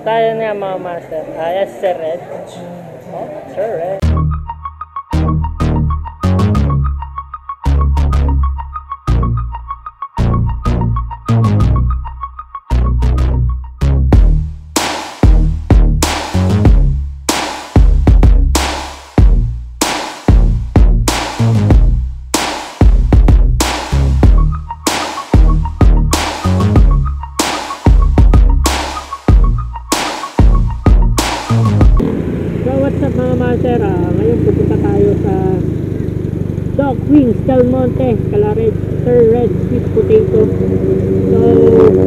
Tayo na mga master. Yes, Sir Red. Oh, Sir Red. Ngayon pupunta tayo sa Doc Wings Del Monte, Calared, Sir Red Sweet Potato. So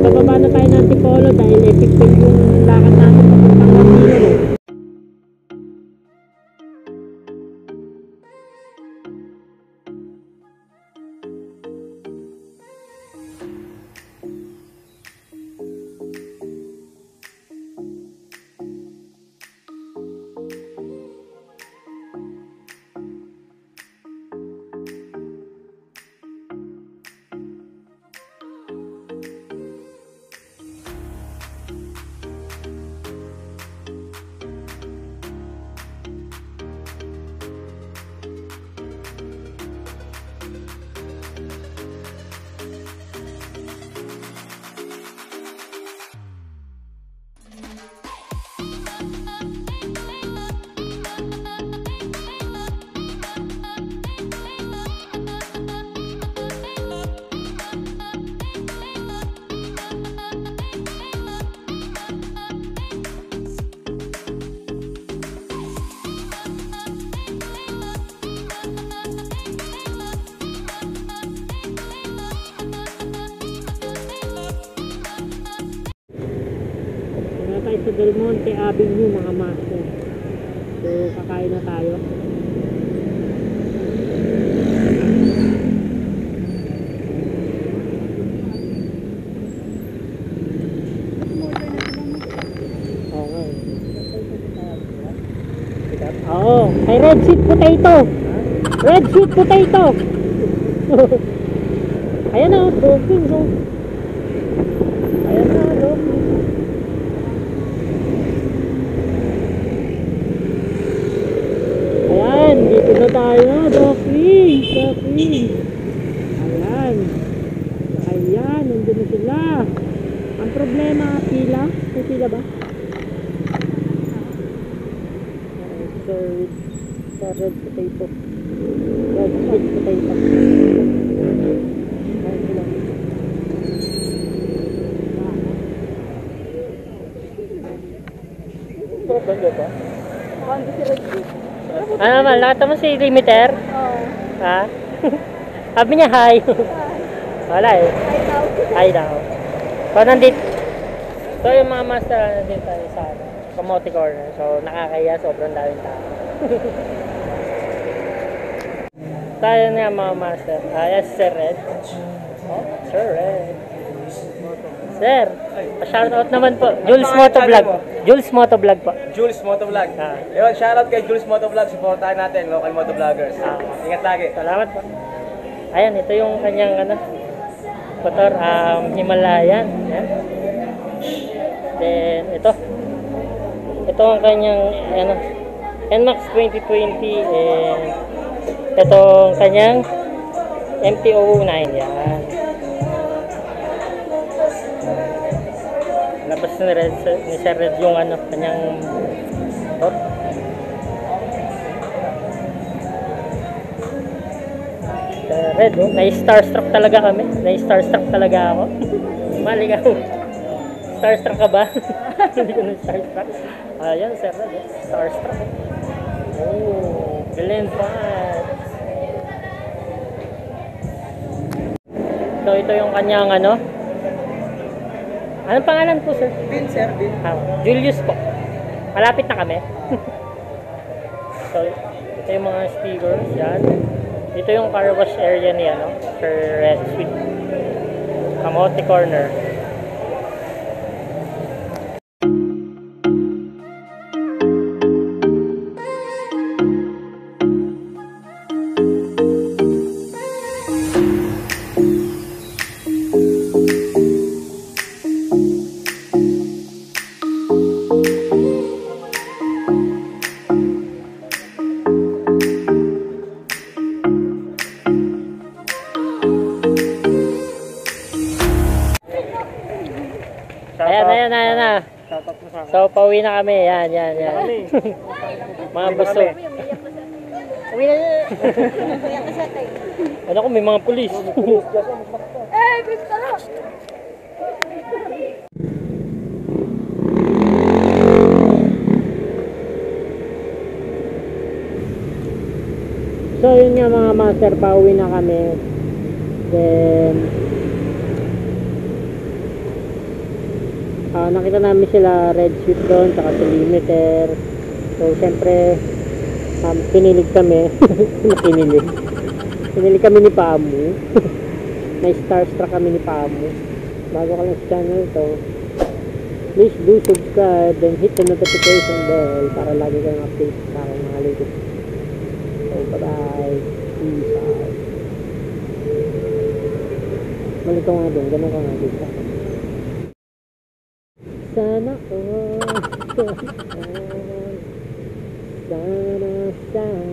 bababa na tayo ng Antipolo dahil epic fail yung lakad natin papuntang Antipolo. Sa Del Monte Avenue mga master. So kakain na tayo. Okay. Oo, kay Red Sweet Potato. Red Sweet Potato. Ayan na, dropping. Ayan na, dropping. Dito na tayo, Doc Wings. Ayan, nandun na sila. Ang problema, pila. May pila ba? Red potato. Red sweet potato. Ganda ba? Ganda si Red Sweet. Ano naman, nakita mo si limiter? Oo. Ha? Sabi niya hi. Wala eh. Hi daw. So nandito. So yung mga master nandito tayo sa Kamote Corner. So nakakaya, sobrang daming tao. Tayo na mga master. Yes, Sir Red. Oh, Sir Red. Sir, pa-shoutout naman po. Jules Motovlog. Jules Motovlog po. Jules Motovlog. Ayun, shoutout kay Jules Motovlog. Supportahan natin, local motovloggers. Ingat lagi. Salamat po. Ayan, ito yung kanyang motor, Himalayan. Ayan. Then, ito. Ito ang kanyang, NMAX 2020. And ito ang kanyang MT-09. Yan. Labas ni Sir Red yung kanyang motor. Red, oh. Na-starstruck talaga kami. Na-starstruck talaga ako. Mali ka. Starstruck ka ba? Hindi ko na-starstruck. Ayan, Sir Red. Starstruck. Oh, Glen Fat. So, ito yung kanyang Anong pangalan po, sir? Bin, sir. Bin. Julius po. Malapit na kami. So, ito yung mga stickers. Yan. Dito yung car wash area niya, Sir Red Sweet. Kamote Corner. na. Shoutout mo sa akin. So, pauwi na kami. Yan. Mga busog. Uwi na. Ano ko, may mga pulis. Gusto na. So, yun nga mga master, pauwi na kami. Then, nakita namin sila Red Sweet doon, saka si Limiter. So, syempre, pinilig kami. Pinilig kami ni Pamu. May starstruck kami ni Pamu. Bago ka lang sa channel to, please do subscribe, then hit the notification bell para lagi kayong update sa aking mga latest. So, bye-bye. Peace out. Balik ko nga doon. Ganun ka nga dito. Sana all. Sana, sana.